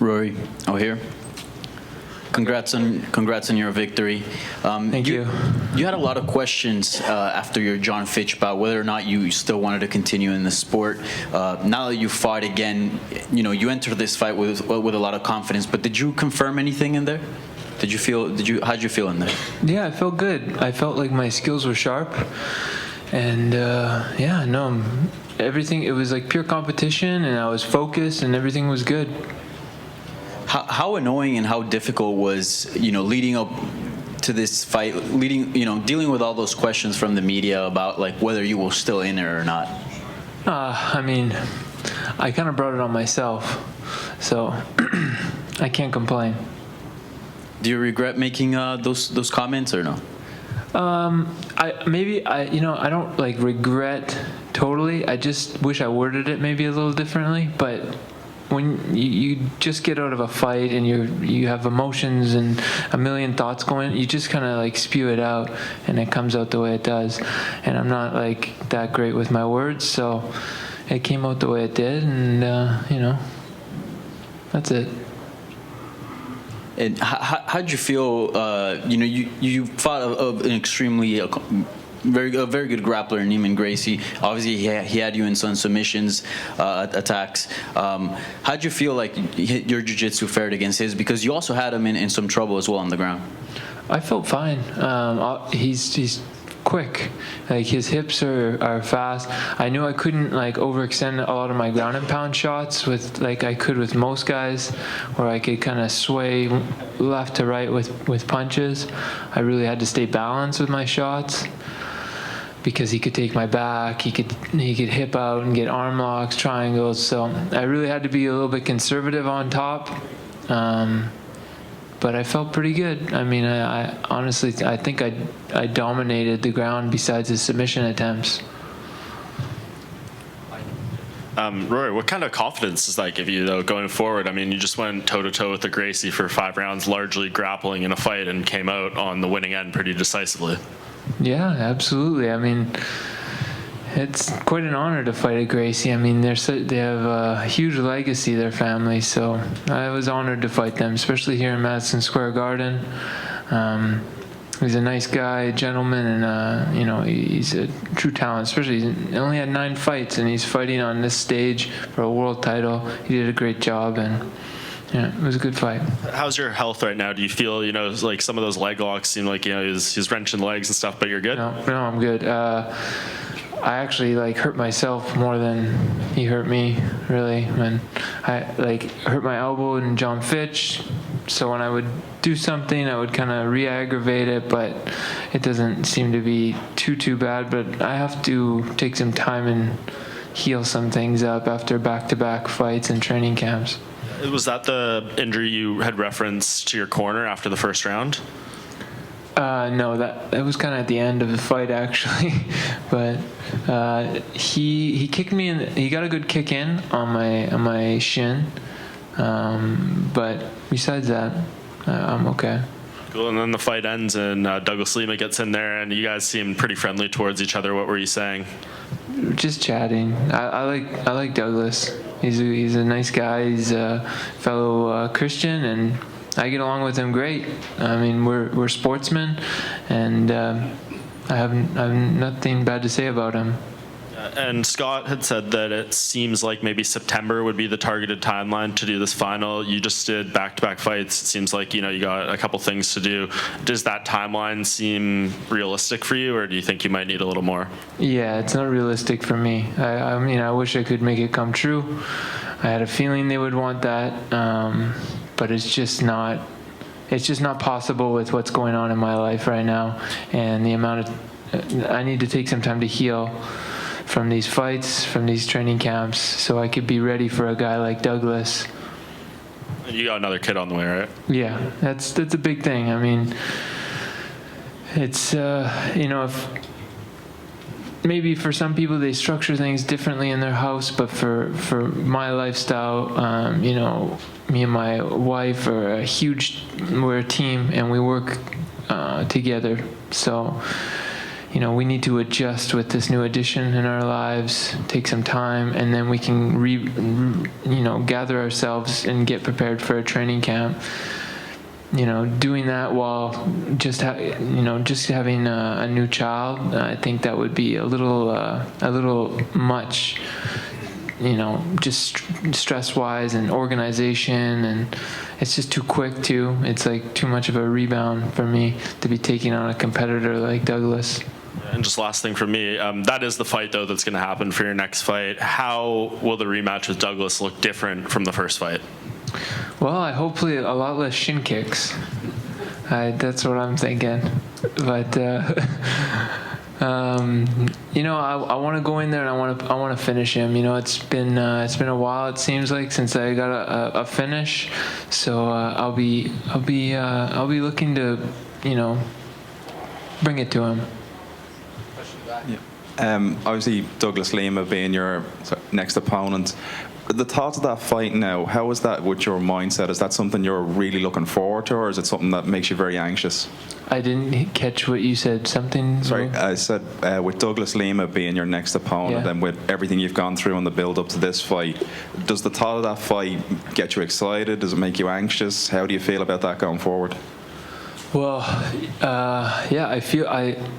Rory, here. Congrats on your victory. Thank you. You had a lot of questions after your John Fitch bout, whether or not you still wanted to continue in the sport. Now that you fought again, you entered this fight with a lot of confidence. But did you confirm anything in there? How'd you feel in there? Yeah, I felt good. I felt like my skills were sharp, and everything. It was like pure competition, and I was focused, and everything was good. How annoying and how difficult was, leading up to this fight, dealing with all those questions from the media about like whether you were still in it or not? I mean, I kind of brought it on myself, so I can't complain. Do you regret making those comments or no? I don't like regret totally. I just wish I worded it maybe a little differently, but when you just get out of a fight and you have emotions and a million thoughts going, you just kind of like spew it out and it comes out the way it does. And I'm not like that great with my words, so it came out the way it did, and that's it. And how'd you feel? You fought an extremely very good grappler, Neiman Gracie. Obviously, he had you in some submissions, attacks. How'd you feel like your jiu-jitsu fared against his? Because you also had him in some trouble as well on the ground. I felt fine. He's quick. Like his hips are fast. I knew I couldn't like overextend a lot of my ground and pound shots with like I could with most guys, where I could kind of sway left to right with punches. I really had to stay balanced with my shots, because he could take my back, he could hip out and get arm locks, triangles. So I really had to be a little bit conservative on top. But I felt pretty good. I mean, I honestly think I dominated the ground besides his submission attempts. Rory, what kind of confidence does that give you, though, going forward? I mean, you just went toe-to-toe with the Gracie for 5 rounds, largely grappling in a fight, and came out on the winning end pretty decisively. Yeah, absolutely. I mean, it's quite an honor to fight a Gracie. I mean, they have a huge legacy, their family, so I was honored to fight them, especially here in Madison Square Garden. He's a nice guy, gentleman, and he's a true talent. Especially, he only had 9 fights, and he's fighting on this stage for a world title. He did a great job, and yeah, it was a good fight. How's your health right now? Do you feel, like some of those leg locks seem like, he's wrenching legs and stuff, but you're good? No, I'm good. I actually hurt myself more than he hurt me, really. When I hurt my elbow in John Fitch, so when I would do something, I would kind of re-aggravate it, but it doesn't seem to be too bad. But I have to take some time and heal some things up after back-to-back fights and training camps. Was that the injury you had referenced to your corner after the first round? No, that was kind of at the end of the fight, actually. But he kicked me in. He got a good kick in on my shin. But besides that, I'm okay. Cool. And then the fight ends, and Douglas Lima gets in there, and you guys seemed pretty friendly towards each other. What were you saying? Just chatting. I like Douglas. He's a nice guy. He's a fellow Christian, and I get along with him great. I mean, we're sportsmen, and I have nothing bad to say about him. And Scott had said that it seems like maybe September would be the targeted timeline to do this final. You just did back-to-back fights. It seems like, you got a couple things to do. Does that timeline seem realistic for you, or do you think you might need a little more? Yeah, it's not realistic for me. I mean, I wish I could make it come true. I had a feeling they would want that, but it's just not possible with what's going on in my life right now, and the amount of I need to take some time to heal from these fights, from these training camps, so I could be ready for a guy like Douglas. You got another kid on the way, right? Yeah, that's a big thing. I mean, it's if maybe for some people they structure things differently in their house, but for my lifestyle, me and my wife we're a team, and we work together. So we need to adjust with this new addition in our lives, take some time, and then we can gather ourselves and get prepared for a training camp. Doing that while just having a new child, I think that would be a little much. Just stress-wise and organization, and it's just too quick too. It's like too much of a rebound for me to be taking on a competitor like Douglas. And just last thing from me, that is the fight though that's going to happen for your next fight. How will the rematch with Douglas look different from the first fight? Well, hopefully a lot less shin kicks. That's what I'm thinking. But I want to go in there and I want to finish him. It's been a while, it seems like, since I got a finish. So I'll be looking to bring it to him. Obviously, Douglas Lima being your next opponent. The thoughts of that fight now, how is that with your mindset? Is that something you're really looking forward to, or is it something that makes you very anxious? I didn't catch what you said. Something? Sorry, I said with Douglas Lima being your next opponent, and with everything you've gone through in the build-up to this fight, does the thought of that fight get you excited? Does it make you anxious? How do you feel about that going forward? Well, I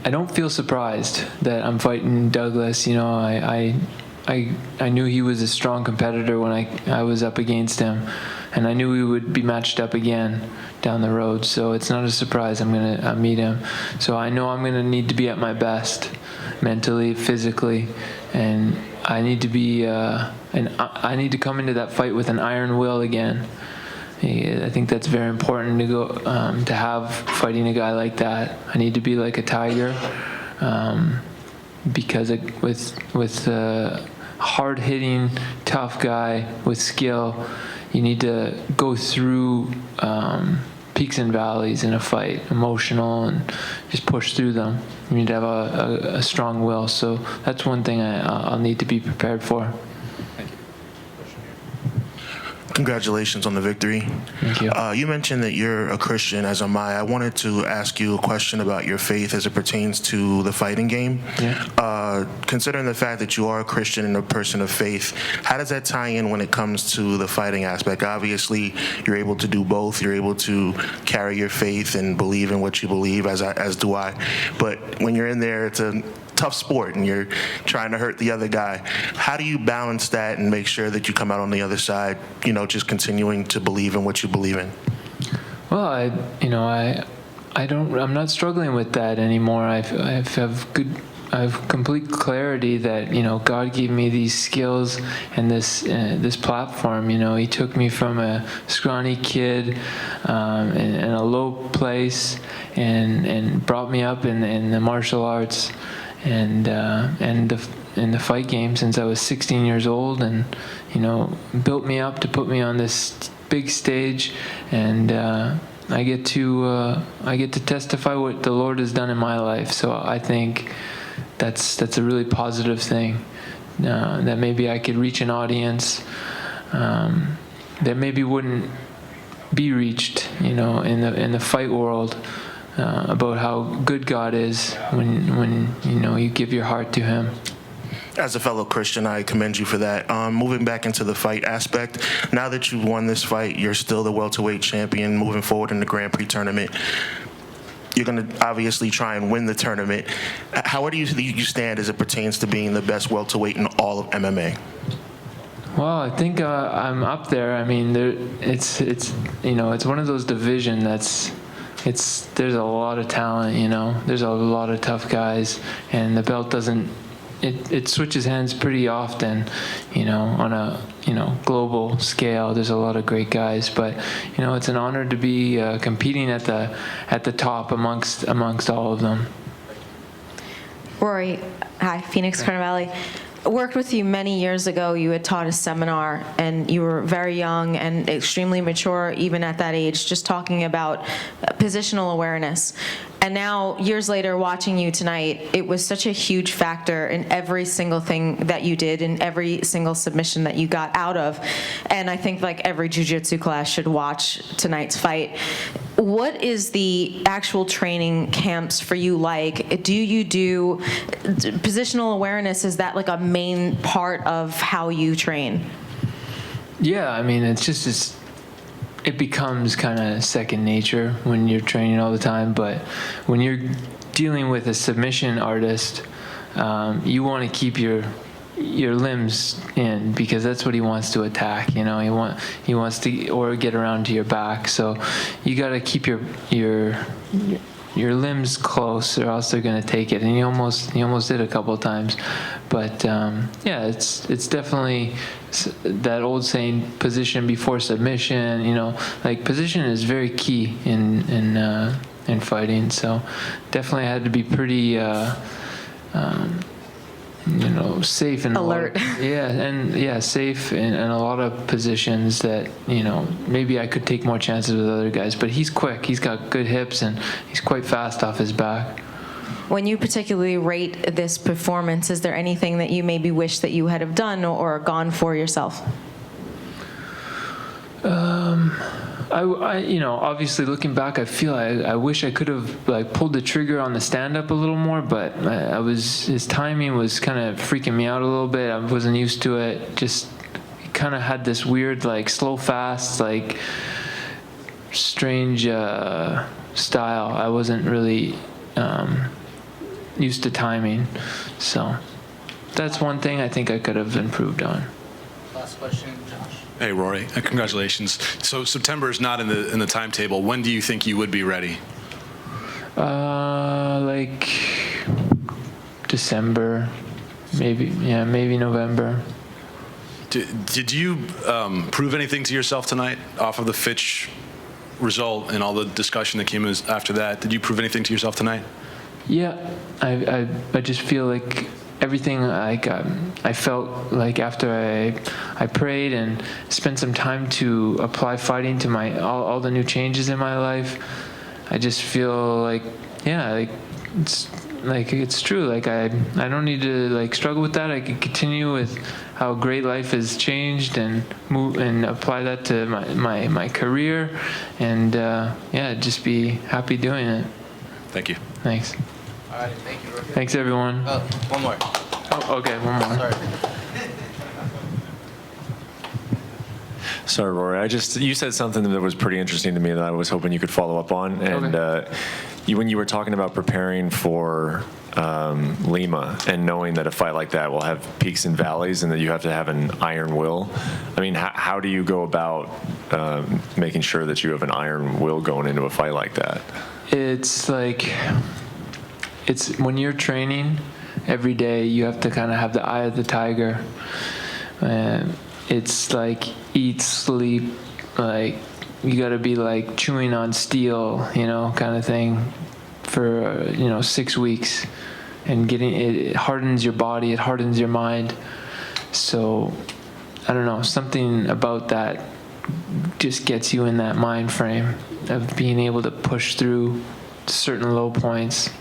don't feel surprised that I'm fighting Douglas. I knew he was a strong competitor when I was up against him, and I knew we would be matched up again down the road. So it's not a surprise I'm gonna meet him. So I know I'm gonna need to be at my best, mentally, physically, and I need to be I need to come into that fight with an iron will again. I think that's very important to go to have fighting a guy like that. I need to be like a tiger, because with hard-hitting, tough guy with skill, you need to go through peaks and valleys in a fight, emotional, and just push through them. You need to have a strong will. So that's one thing I'll need to be prepared for. Congratulations on the victory. Thank you. You mentioned that you're a Christian, as am I. I wanted to ask you a question about your faith as it pertains to the fighting game. Yeah. Considering the fact that you are a Christian and a person of faith, how does that tie in when it comes to the fighting aspect? Obviously, you're able to do both. You're able to carry your faith and believe in what you believe, as do I. But when you're in there, it's a tough sport and you're trying to hurt the other guy. How do you balance that and make sure that you come out on the other side, just continuing to believe in what you believe in? Well, I'm not struggling with that anymore. I have complete clarity that God gave me these skills and this platform. He took me from a scrawny kid in a low place and brought me up in the martial arts and in the fight game since I was 16 years old, and built me up to put me on this big stage, and I get to testify what the Lord has done in my life. So I think that's a really positive thing, that maybe I could reach an audience that maybe wouldn't be reached in the fight world, about how good God is when you give your heart to Him. As a fellow Christian, I commend you for that. Moving back into the fight aspect, now that you've won this fight, you're still the welterweight champion. Moving forward in the Grand Prix tournament, you're going to obviously try and win the tournament. How do you stand as it pertains to being the best welterweight in all of MMA? Well, I think I'm up there. I mean, it's one of those divisions that's. There's a lot of talent, there's a lot of tough guys, and the belt doesn't, it switches hands pretty often, on a, global scale. There's a lot of great guys, but, it's an honor to be competing at the top amongst all of them. Rory, hi, Phoenix Carnivale. I worked with you many years ago. You had taught a seminar, and you were very young and extremely mature, even at that age, just talking about positional awareness. And now, years later, watching you tonight, it was such a huge factor in every single thing that you did, in every single submission that you got out of. And I think like every jiu-jitsu class should watch tonight's fight. What is the actual training camps for you like? Do you do positional awareness? Is that like a main part of how you train? Yeah, I mean, it becomes kind of second nature when you're training all the time. But when you're dealing with a submission artist, you want to keep your limbs in, because that's what he wants to attack. He wants to or get around to your back. So you got to keep your limbs close, or else they're going to take it. And he almost did a couple of times. But yeah, it's definitely that old saying, position before submission. Like position is very key in fighting. So definitely had to be pretty safe and alert. Safe in a lot of positions that maybe I could take more chances with other guys. But he's quick. He's got good hips, and he's quite fast off his back. When you particularly rate this performance, is there anything that you maybe wish that you had have done or gone for yourself? Obviously looking back, I feel I wish I could have pulled the trigger on the stand-up a little more, but his timing was kind of freaking me out a little bit. I wasn't used to it. Just kind of had this weird slow fast strange style. I wasn't really used to timing, so that's one thing I think I could have improved on. Last question, Josh. Hey, Rory, congratulations. So September is not in the timetable. When do you think you would be ready? December, maybe November. Did you prove anything to yourself tonight off of the Fitch result and all the discussion that came after that? Did you prove anything to yourself tonight? Yeah, I just feel like everything I felt like after I prayed and spent some time to apply fighting to all the new changes in my life. I just feel it's true. I don't need to struggle with that. I can continue with how great life has changed and move and apply that to my career, and just be happy doing it. Thank you. Thanks. All right, thank you, Rory. Thanks, everyone. Oh, one more. Oh, okay, one more. Sorry. Sorry, Rory. You said something that was pretty interesting to me that I was hoping you could follow up on. And when you were talking about preparing for Lima and knowing that a fight like that will have peaks and valleys and that you have to have an iron will, I mean, how do you go about making sure that you have an iron will going into a fight like that? It's when you're training every day, you have to kind of have the eye of the tiger. It's eat, sleep, you got to be chewing on steel, kind of thing for 6 weeks, and it hardens your body, it hardens your mind. So I don't know, something about that just gets you in that mind frame of being able to push through certain low points.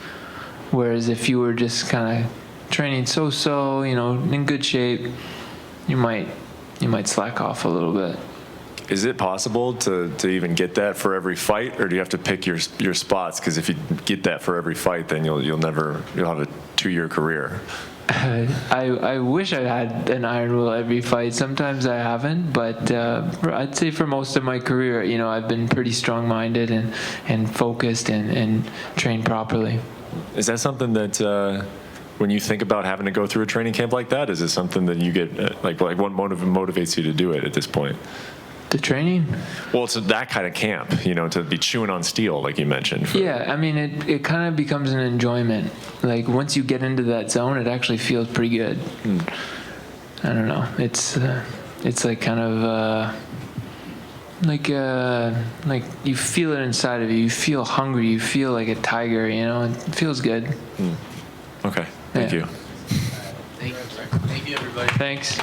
Whereas if you were just kind of training so-so, in good shape, you might slack off a little bit. Is it possible to even get that for every fight, or do you have to pick your spots? Because if you get that for every fight, then you'll have a 2-year career. I wish I had an iron will every fight. Sometimes I haven't, but I'd say for most of my career, I've been pretty strong-minded and focused and trained properly. Is that something that when you think about having to go through a training camp like that, is it something that you get what motivates you to do it at this point? The training? Well, it's that kind of camp, to be chewing on steel, like you mentioned. Yeah, I mean, it kind of becomes an enjoyment. Once you get into that zone, it actually feels pretty good. I don't know. It's kind of you feel it inside of you. You feel hungry. You feel like a tiger. It feels good. Okay. Thank you. Thank you, everybody. Thanks.